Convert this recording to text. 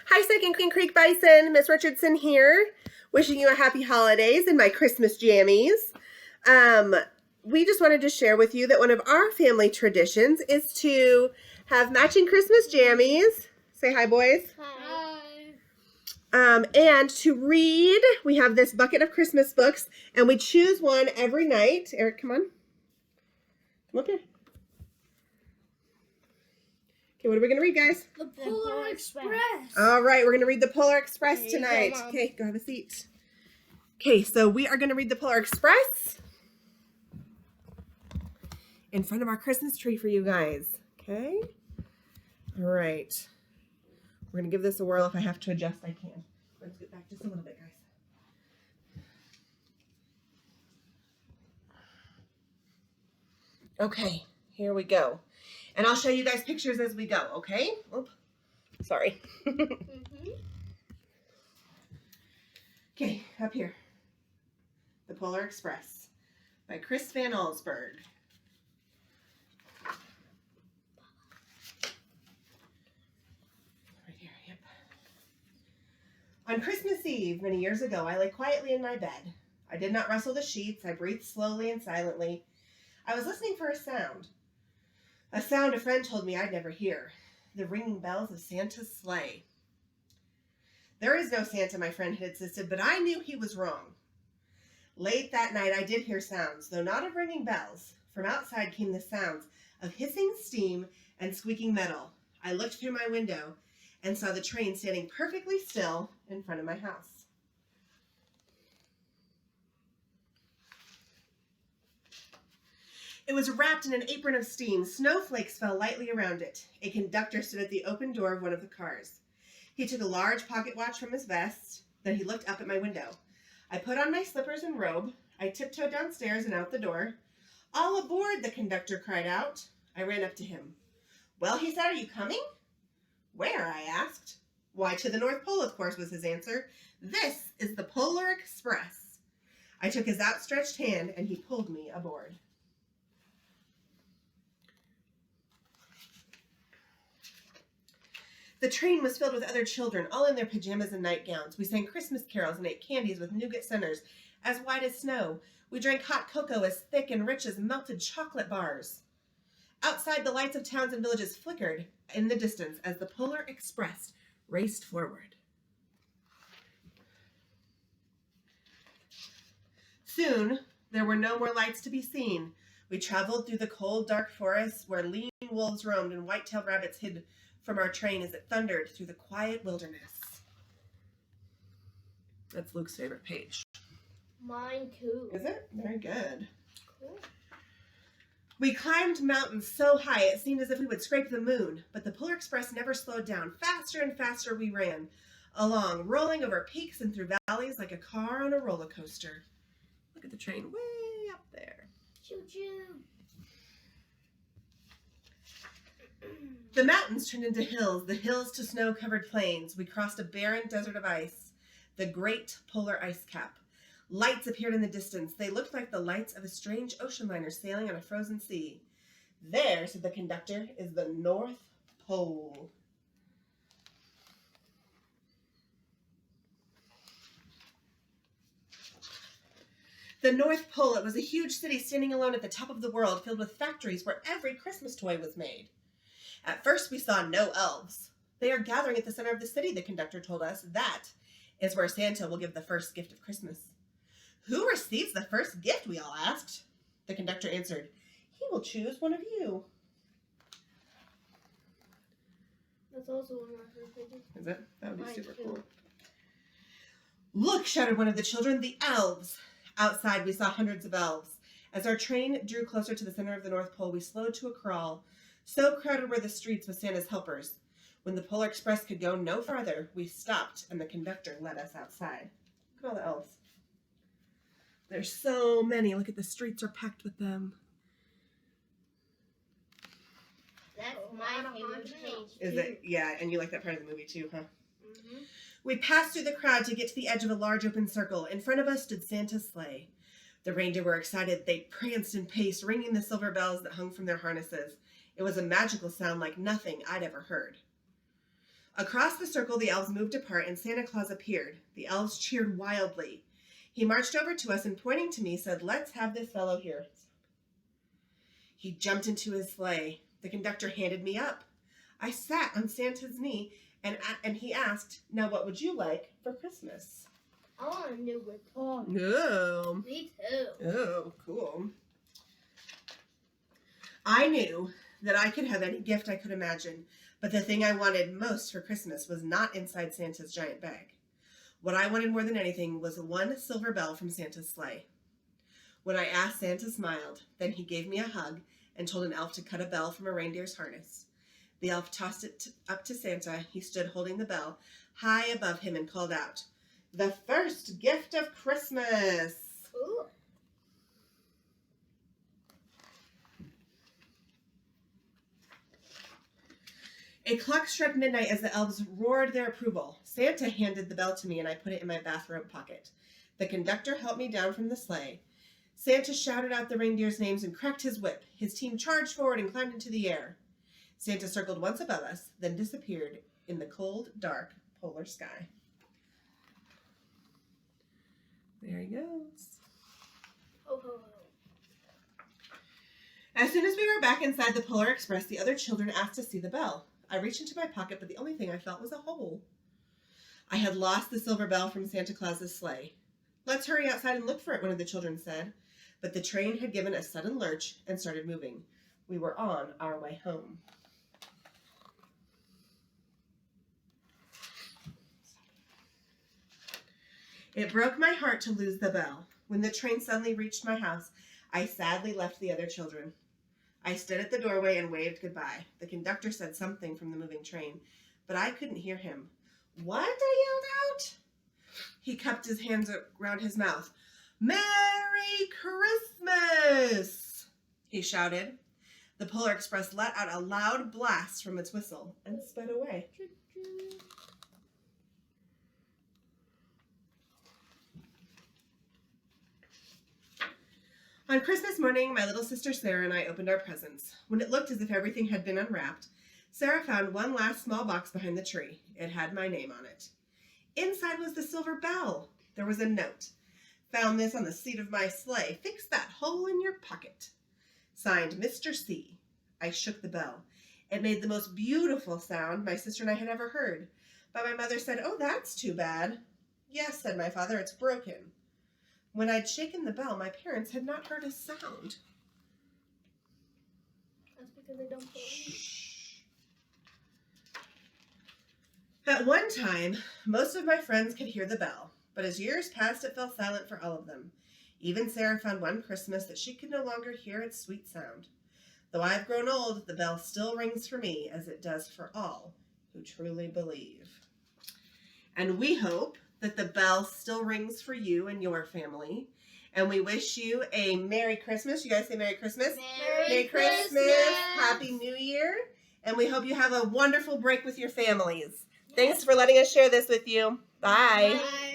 Hi, Second Creek Bison. Miss Richardson here, wishing you a happy holidays and my Christmas jammies. We just wanted to share with you that one of our family traditions is to have matching Christmas jammies. Say hi, boys. Hi. And to read, we have this bucket of Christmas books, and we choose one every night. Eric, come on. Come up here. Okay, what are we going to read, guys? The Polar Express. All right, we're going to read the Polar Express There you go, tonight. Mom. Okay, go have a seat. Okay, so we are going to read the Polar Express in front of our Christmas tree for you guys. Okay? All right. We're going to give this a whirl. If I have to adjust, I can. Let's get back just a little bit, guys. Okay, here we go. And I'll show you guys pictures as we go, okay? Oop, sorry. Okay, up here. The Polar Express by Chris Van Allsburg. Right here, yep. On Christmas Eve, many years ago, I lay quietly in my bed. I did not rustle the sheets. I breathed slowly and silently. I was listening for a sound. A sound a friend told me I'd never hear. The ringing bells of Santa's sleigh. There is no Santa, my friend had insisted, but I knew he was wrong. Late that night I did hear sounds, though not of ringing bells. From outside came the sounds of hissing steam and squeaking metal. I looked through my window and saw the train standing perfectly still in front of my house. It was wrapped in an apron of steam. Snowflakes fell lightly around it. A conductor stood at the open door of one of the cars. He took a large pocket watch from his vest. Then he looked up at my window. I put on my slippers and robe. I tiptoed downstairs and out the door. All aboard, the conductor cried out. I ran up to him. Well, he said, are you coming? Where? I asked. Why, to the North Pole, of course, was his answer. This is the Polar Express. I took his outstretched hand and he pulled me aboard. The train was filled with other children, all in their pajamas and nightgowns. We sang Christmas carols and ate candies with nougat centers as white as snow. We drank hot cocoa as thick and rich as melted chocolate bars. Outside, the lights of towns and villages flickered in the distance as the Polar Express raced forward. Soon, there were no more lights to be seen. We traveled through the cold, dark forests where lean wolves roamed and white-tailed rabbits hid from our train as it thundered through the quiet wilderness. That's Luke's favorite page. Mine too. Is it? Very good. Cool. We climbed mountains so high it seemed as if we would scrape the moon, but the Polar Express never slowed down. Faster and faster we ran along, rolling over peaks and through valleys like a car on a roller coaster. Look at the train way up there. Choo-choo. The mountains turned into hills, the hills to snow-covered plains. We crossed a barren desert of ice, the great polar ice cap. Lights appeared in the distance. They looked like the lights of a strange ocean liner sailing on a frozen sea. There, said the conductor, is the North Pole. The North Pole, it was a huge city standing alone at the top of the world, filled with factories where every Christmas toy was made. At first, we saw no elves. They are gathering at the center of the city, the conductor told us. That is where Santa will give the first gift of Christmas. Who receives the first gift, we all asked. The conductor answered, he will choose one of you. That's also one of my favorite pages. Is it? That would be Mine super too. cool. Look, shouted one of the children, the elves. Outside, we saw hundreds of elves. As our train drew closer to the center of the North Pole, we slowed to a crawl. So crowded were the streets with Santa's helpers. When the Polar Express could go no farther, we stopped and the conductor led us outside. Look at all the elves. There's so many. Look at the streets are packed with them. That's my favorite page. Is too. it? Yeah, and you like that part of the movie too, huh? Mm-hmm. We passed through the crowd to get to the edge of a large open circle. In front of us stood Santa's sleigh. The reindeer were excited. They pranced and paced, ringing the silver bells that hung from their harnesses. It was a magical sound like nothing I'd ever heard. Across the circle, the elves moved apart and Santa Claus appeared. The elves cheered wildly. He marched over to us and, pointing to me, said, "Let's have this fellow here." He jumped into his sleigh. The conductor handed me up. I sat on Santa's knee, and he asked, "Now what would you like for Christmas?" I want a new guitar. Oh, Me too. oh, cool. I knew that I could have any gift I could imagine, but the thing I wanted most for Christmas was not inside Santa's giant bag. What I wanted more than anything was one silver bell from Santa's sleigh. When I asked, Santa smiled. Then he gave me a hug and told an elf to cut a bell from a reindeer's harness. The elf tossed it up to Santa. He stood holding the bell high above him and called out, "The first gift of Christmas!" Cool. A clock struck midnight as the elves roared their approval. Santa handed the bell to me and I put it in my bathrobe pocket. The conductor helped me down from the sleigh. Santa shouted out the reindeers' names and cracked his whip. His team charged forward and climbed into the air. Santa circled once above us, then disappeared in the cold, dark polar sky. There he goes. Ho, ho, ho. As soon as we were back inside the Polar Express, the other children asked to see the bell. I reached into my pocket, but the only thing I felt was a hole. I had lost the silver bell from Santa Claus's sleigh. "Let's hurry outside and look for it," one of the children said. But the train had given a sudden lurch and started moving. We were on our way home. It broke my heart to lose the bell. When the train suddenly reached my house, I sadly left the other children. I stood at the doorway and waved goodbye. The conductor said something from the moving train, but I couldn't hear him. "What?" I yelled out. He cupped his hands around his mouth. "Merry Christmas!" he shouted. The Polar Express let out a loud blast from its whistle and sped away. Choo-choo. On Christmas morning, my little sister Sarah and I opened our presents. When it looked as if everything had been unwrapped, Sarah found one last small box behind the tree. It had my name on it. Inside was the silver bell. There was a note. "Found this on the seat of my sleigh. Fix that hole in your pocket." Signed, Mr. C. I shook the bell. It made the most beautiful sound my sister and I had ever heard. But my mother said, "Oh, that's too bad." "Yes," said my father, "it's broken." When I'd shaken the bell, my parents had not heard a sound. That's because they don't believe. Shh. At one time, most of my friends could hear the bell, but as years passed, it fell silent for all of them. Even Sarah found one Christmas that she could no longer hear its sweet sound. Though I've grown old, the bell still rings for me as it does for all who truly believe. And we hope that the bell still rings for you and your family. And we wish you a Merry Christmas. You guys say Merry Christmas? Merry Christmas. Happy New Year. And we hope you have a wonderful break with your families. Thanks for letting us share this with you. Bye. Bye.